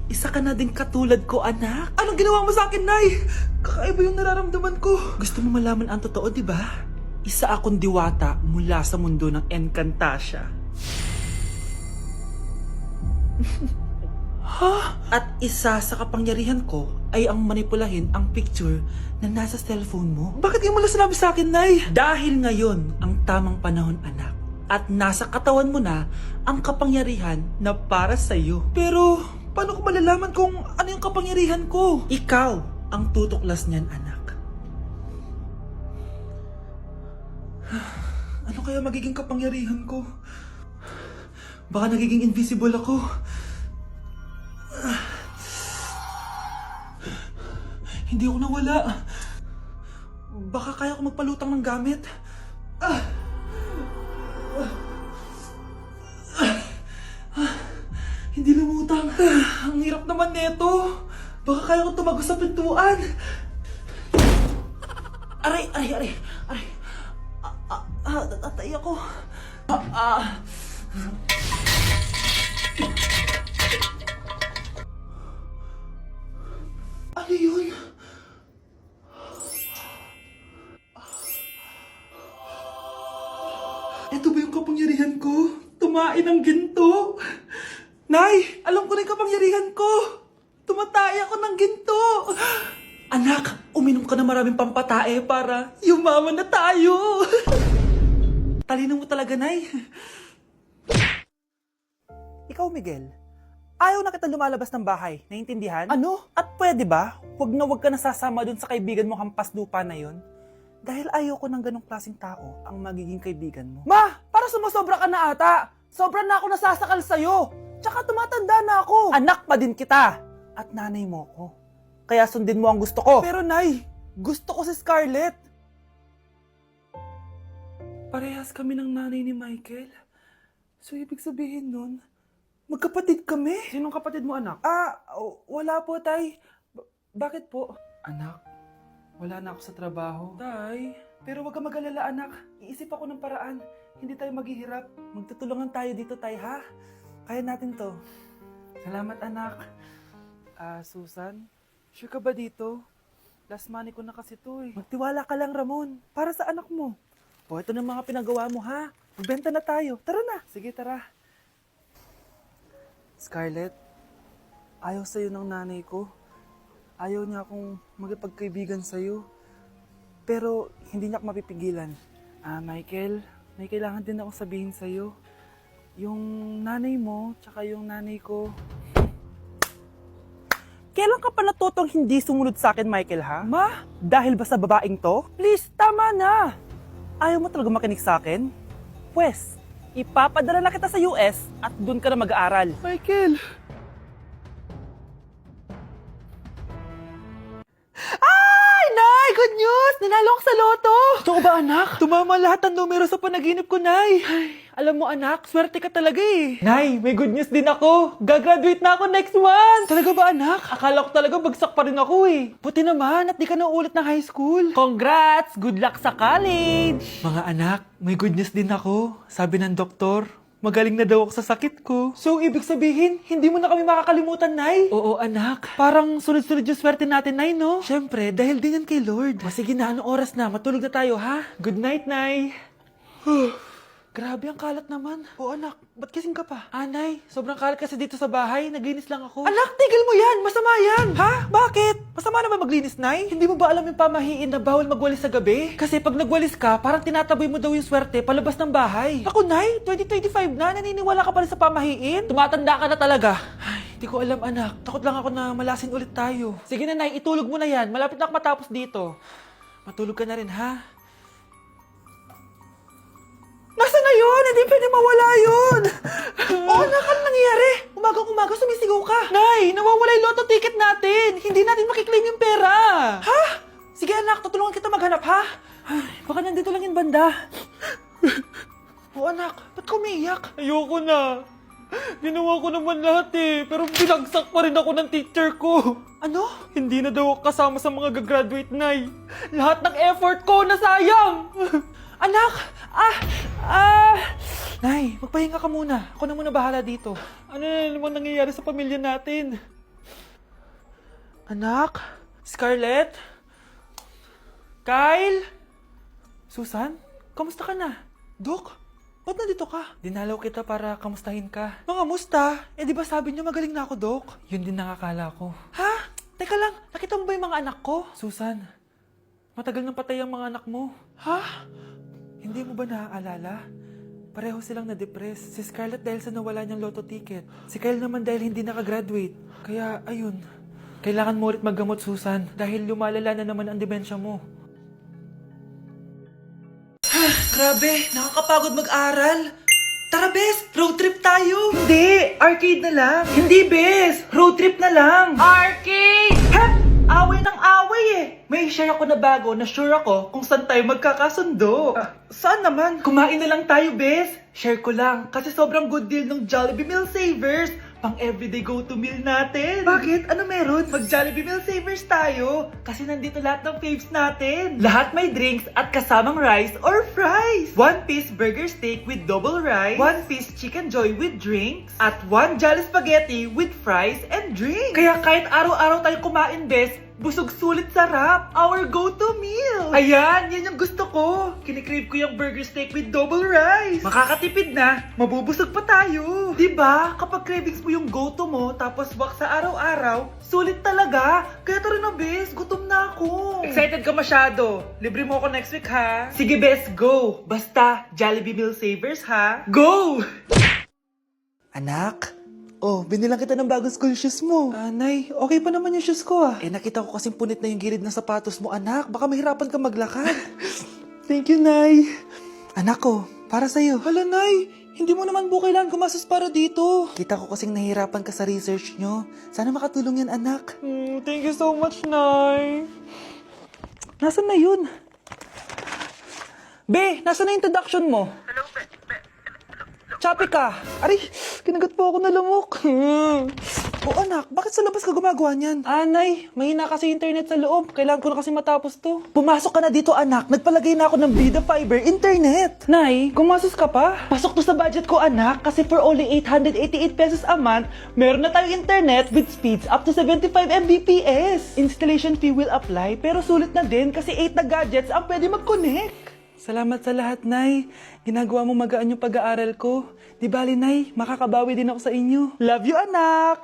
Isa ka na din katulad ko, anak. Anong ginawa mo sa akin, Nay? Kakaiba yung nararamdaman ko. Gusto mo malaman ang totoo, di ba? Isa akong diwata mula sa mundo ng Encantasia. Ha? At isa sa kapangyarihan ko ay ang manipulahin ang picture na nasa cellphone mo. Bakit di mo lang sinabi sa akin, Nay? Dahil ngayon ang tamang panahon, anak. At nasa katawan mo na ang kapangyarihan na para sa'yo. Pero, paano ko malalaman kung ano yung kapangyarihan ko? Ikaw ang tutuklas niyan, anak. Ano kaya magiging kapangyarihan ko? Baka nagiging invisible ako. Hindi ako nawala. Baka kaya ko magpalutang ng gamit. Hindi lumutang. Ang hirap naman nito. Baka kaya ko tumagos sa pintuan. Aray, aray, aray. Aray. Natatay ako. Ano yun? Ito ba yung kapangyarihan ko? Tumain ng ginto? Nay, alam ko na yung kapangyarihan ko. Tumatay ako ng ginto. Anak, uminom ka na maraming pampatae para yumaman na tayo. Talino mo talaga, Nay. Ikaw, Miguel, ayaw na kita lumalabas ng bahay. Naiintindihan? Ano? At pwede ba? Huwag ka nasasama dun sa kaibigan mo hampas lupa na yon. Dahil ayoko ng ganong klaseng tao ang magiging kaibigan mo. Ma! Para sumusobra ka na ata! Sobra na ako nasasakal sa'yo! Tsaka tumatanda na ako! Anak pa din kita! At nanay mo ko. Kaya sundin mo ang gusto ko. Pero Nay, gusto ko si Scarlett. Parehas kami ng nanay ni Michael. So ibig sabihin nun, magkapatid kami? Sinong kapatid mo, anak? Wala po, Tay. Bakit po? Anak, wala na ako sa trabaho. Tay, pero wag ka mag-alala, anak. Iisip ako ng paraan. Hindi tayo maghihirap. Magtutulungan tayo dito, Tay, ha? Kaya natin to. Salamat, anak. Susan, sure ka ba dito? Last money ko na kasi to, eh. Magtiwala ka lang, Ramon. Para sa anak mo. O, ito na mga pinagawa mo, ha? Magbenta na tayo. Tara na. Sige, tara. Scarlett, ayaw sa'yo ng nanay ko. Ayaw niya akong magipagkaibigan sa'yo. Pero hindi niya ako mapipigilan. Michael, may kailangan din akong sabihin sa'yo. Yung nanay mo, tsaka yung nanay ko. Kailan ka pa natutong hindi sumunod sa akin, Michael, ha? Ma, dahil ba sa babaeng to? Please, tama na! Ayaw mo talaga makinig sa akin? Pwes, ipapadala na kita sa US at doon ka na mag-aaral. Michael! Ay, Nay! Good news! Nanalo ako sa loto! Totoo ba, anak? Tumama lahat ang numero sa panaginip ko, Nay. Ay, alam mo, anak, swerte ka talaga eh. Nay, may good news din ako. Gagraduate na ako next month. Talaga ba, anak? Akala ko talaga bagsak pa rin ako eh. Buti naman at di ka na ulit ng high school. Congrats! Good luck sa college! Mga anak, may good news din ako. Sabi ng doktor, magaling na daw ako sa sakit ko. So, ibig sabihin, hindi mo na kami makakalimutan, Nay? Oo, anak. Parang sunod-sunod yung swerte natin, Nay, no? Siyempre, dahil din yan kay Lord. Sige na, anong oras na? Matulog na tayo, ha? Good night, Nay. Grabe, ang kalat naman. O anak, ba't kising ka pa? Nay, sobrang kalat kasi dito sa bahay. Naglinis lang ako. Anak, tigil mo yan! Masama yan! Ha? Bakit? Masama naman maglinis, Nay? Hindi mo ba alam yung pamahiin na bawal magwalis sa gabi? Kasi pag nagwalis ka, parang tinataboy mo daw yung swerte palabas ng bahay. Ako, Nay, 2025 na, naniniwala ka pa rin sa pamahiin? Tumatanda ka na talaga. Ay, hindi ko alam, anak. Takot lang ako na malasin ulit tayo. Sige na, Nay, itulog mo na yan. Malapit na ako matapos dito. Matulog ka na rin, ha? Nasaan na yun? Hindi pwede mawala yun! Oo, anak, ano nangyayari? Umagang-umaga sumisigaw ka. Nay, nawawala yung lotto ticket natin. Hindi natin makiklaim yung pera. Ha? Sige anak, tutulungan kita maghanap, ha? Ay, baka nandito lang yung banda. Oo anak, ba't ka umiiyak? Ayoko na. Ginawa ko naman lahat eh, pero binagsak pa rin ako ng teacher ko. Ano? Hindi na daw ako kasama sa mga gagraduate, Nay. Lahat ng effort ko nasayang. Anak! Nay, magpahinga ka muna. Ako na muna bahala dito. Ano na namang nangyayari sa pamilya natin? Anak? Scarlett? Kyle? Susan? Kamusta ka na? Dok? Ba't nandito ka? Dinalaw kita para kamustahin ka. Mga musta? Eh di ba sabi niyo magaling na ako, Dok? Yun din nakakala ko. Ha? Teka lang, nakita mo ba yung mga anak ko? Susan, matagal nang patay ang mga anak mo. Ha? Hindi mo ba naaalala? Pareho silang na-depress. Si Scarlett dahil sa nawala niyang lotto ticket. Si Kyle naman dahil hindi nakagraduate. Kaya, ayun. Kailangan mo ulit maggamot, Susan. Dahil lumalala na naman ang demensya mo. Grabe, nakakapagod mag-aral. Tara, Bes, road trip tayo. Hindi, arcade na lang. Hindi, Bes, road trip na lang. Arcade! Hep! Away ng away eh. May share ako na bago na sure ako kung saan tayo magkakasundo. Saan naman? Kumain na lang tayo, Bes. Share ko lang kasi sobrang good deal ng Jollibee Meal Savers. Pang everyday go-to meal natin. Bakit? Ano meron? Mag-Jollibee Meal Savers tayo. Kasi nandito lahat ng faves natin. Lahat may drinks at kasamang rice or fries. 1-piece burger steak with double rice. 1-piece chicken joy with drinks. At 1 Jolly Spaghetti with fries and drinks. Kaya kahit araw-araw tayo kumain, Bes, busog sulit sarap. Our go-to meal. Ayan, yan yung gusto ko. Kinikrave ko yung burger steak with double rice. Makakatipid na, mabubusog pa tayo. Diba? Kapag cravings mo yung go-to mo, tapos wak sa araw-araw, sulit talaga. Kaya tara na, Bes, gutom na ako. Excited ka masyado. Libre mo ako next week, ha? Sige, Bes, go. Basta, Jollibee Meal Savers, ha? Go! Anak? Oh, binilang kita ng bagong school shoes mo. Nay, okay pa naman yung shoes ko Eh, nakita ko kasing punit na yung gilid ng sapatos mo, anak. Baka mahirapan ka maglakad. Thank you, Nay. Anak ko, para sa'yo. Hala, Nay. Hindi mo naman po kailangan gumastos para dito. Kita ko kasing nahihirapan ka sa research nyo. Sana makatulong yan, anak. Thank you so much, Nay. Nasaan na yun? Be, nasaan na yung introduction mo? Hello, Be. Choppy ka! Aray, kinagat po ako na lamok. O anak, bakit sa labas ka gumagawa niyan? Anay, mahina kasi internet sa loob. Kailangan ko na kasi matapos to. Pumasok ka na dito, anak. Nagpalagay na ako ng Vida Fiber Internet. Nay, gumasos ka pa? Pasok to sa budget ko, anak. Kasi for only 888 pesos a month, meron na tayong internet with speeds up to 75 Mbps. Installation fee will apply, pero sulit na din kasi 8 na gadgets ang pwede mag-connect. Salamat sa lahat, Nay. Ginagawa mo magaan yung pag-aaral ko. Di bali, Nay, makakabawi din ako sa inyo. Love you, anak!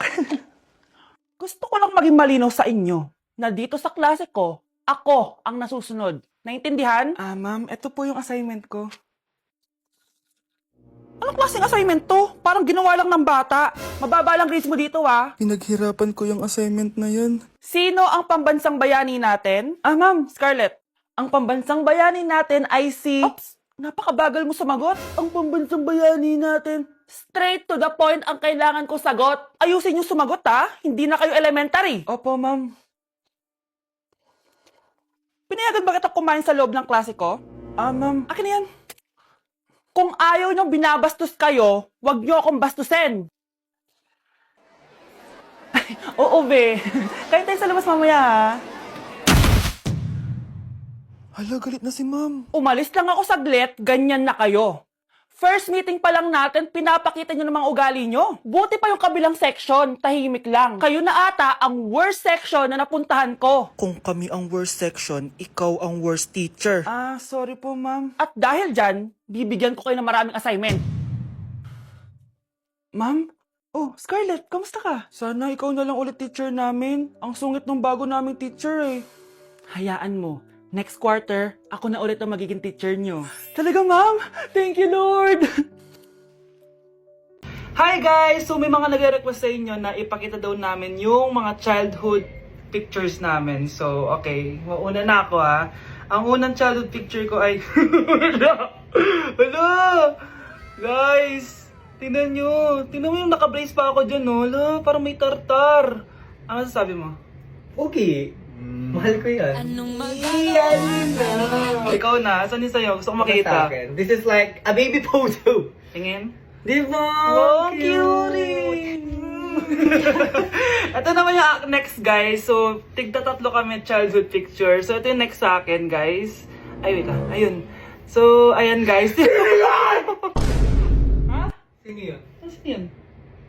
Gusto ko lang maging malinaw sa inyo na dito sa klase ko, ako ang nasusunod. Naintindihan? Ma'am, ito po yung assignment ko. Anong klaseng assignment to? Parang ginawa lang ng bata. Mababa lang grades mo dito, Pinaghirapan ko yung assignment na yan. Sino ang pambansang bayani natin? Ma'am, Scarlett. Ang pambansang bayani natin ay si... Oops! Napakabagal mo sumagot. Ang pambansang bayani natin. Straight to the point ang kailangan ko sagot. Ayusin yung sumagot, Hindi na kayo elementary. Opo, ma'am. Pinayagan ba kita kumain sa loob ng klase ko? Ma'am. Akin na yan. Kung ayaw niyong binabastos kayo, wag niyo akong bastusin. Oo, be. Kain tayo sa labas mamaya, Hala, galit na si ma'am. Umalis lang ako saglit, ganyan na kayo. First meeting pa lang natin, pinapakita nyo ng mga ugali nyo. Buti pa yung kabilang section, tahimik lang. Kayo na ata ang worst section na napuntahan ko. Kung kami ang worst section, ikaw ang worst teacher. Sorry po, ma'am. At dahil dyan, bibigyan ko kayo ng maraming assignment. Ma'am? Oh, Scarlett, kamusta ka? Sana ikaw na lang ulit teacher namin. Ang sungit ng bago naming teacher Hayaan mo. Next quarter, ako na ulit ang magiging teacher nyo. Talaga, ma'am? Thank you, Lord! Hi, guys! So, may mga nag-request sa inyo na ipakita daw namin yung mga childhood pictures namin. So, okay. Mauna na ako, Ang unang childhood picture ko ay... Hala! Guys! Tingnan nyo. Tingnan mo yung naka-brace pa ako dyan, Hala, parang may tartar. Ano sasabi mo? Okay. Mahal ko yan. Ikaw na, saan yung sa'yo? Gusto ko makita. This is like a baby photo. Tingin. Di ba? Wow, cute! Ito naman yung next, guys. So, tigda-tatlo kami childhood picture. So, ito yung next sa akin, guys. Ay, wait lang. Ayun. So, ayan, guys. Ha? Sino yun? Sino yun?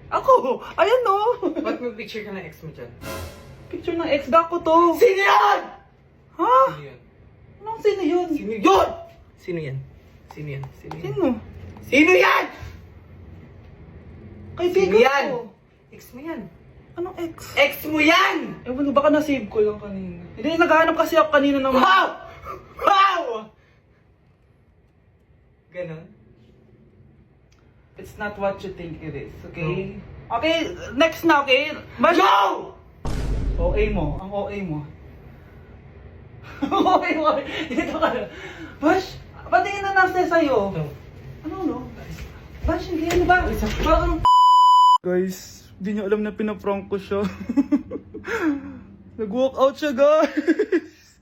Ako! Ayan, no! Ba't may picture ka na ex mo dyan? Picture ng ex ko to. Sino yan? Ha? Sino yan? Anong sino yun? Sino yun? Sino yan? Sino yan? Sino yan? Sino? Sino yan? Kaibigan Sino yan? ko. Ex mo yan. Anong ex? Ex mo yan! Ewan, baka na-save ko lang kanina. Hindi, naghahanap kasi ako kanina ng... Wow! Wow! Ganon? It's not what you think it is, okay? Okay, next na, okay? Bash! No! OA mo, ang OA mo. OA mo, dito ka na. Bash, patingin na nasa sa'yo. No. Ano, no? Bash, hindi, ano ba? Parang... Guys, di niyo alam na pinaprank ko siya. Nag-walk out siya, guys.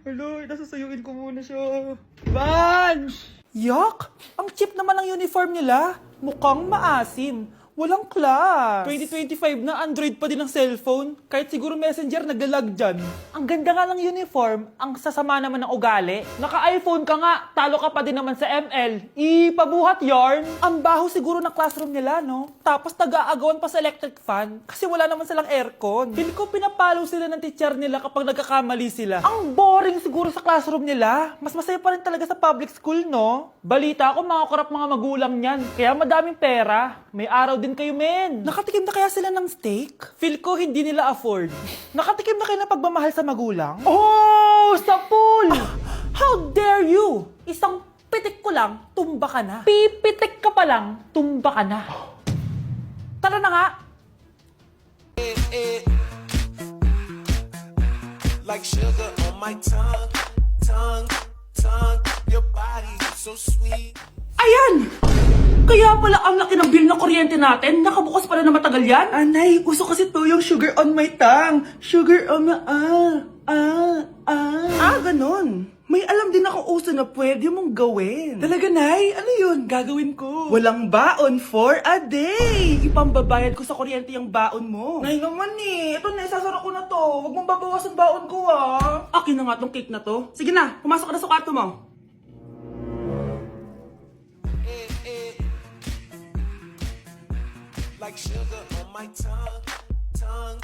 Hello, nasasayuin ko muna siya. Bansh! Yak! Ang cheap naman ng uniform nila. Mukhang maasim. Walang class. 2025 na Android pa din ang cellphone. Kahit siguro Messenger naglalag dyan. Ang ganda nga ng uniform. Ang sasama naman ng ugali. Naka-iPhone ka nga. Talo ka pa din naman sa ML. Ipabuhat yarn. Ang baho siguro ng classroom nila, no? Tapos nag-aagawan pa sa electric fan. Kasi wala naman silang aircon. Feel ko pinapalo sila ng teacher nila kapag nagkakamali sila. Ang boring siguro sa classroom nila. Mas masaya pa rin talaga sa public school, no? Balita ko mga korap mga magulang niyan. Kaya madaming pera. May araw din kayo, men. Nakatikim na kaya sila ng steak? Feel ko hindi nila afford. Nakatikim na kayo ng pagmamahal sa magulang? Oh! Sa pool! How dare you? Isang pitik ko lang, tumba ka na. Pipitik ka pa lang, tumba ka na. Tara na nga. Like sugar on my tongue, tongue, tongue. Your body so sweet. Ayan! Kaya pala ang laki ng bill ng kuryente natin. Nakabukas pala na matagal yan. Anay, uso kasi to yung sugar on my tongue. Sugar on my... ganun. May alam din ako uso na pwede mong gawin. Talaga, Nay? Ano yun? Gagawin ko. Walang baon for a day. Ipambabayad ko sa kuryente yung baon mo. Nay naman eh. Ito na, isasara ko na to. Huwag mong babawasan baon ko, ah. Akin na nga tong cake na to. Sige na, pumasok ka na sa kwarto mo. Like sugar on my tongue, tongue.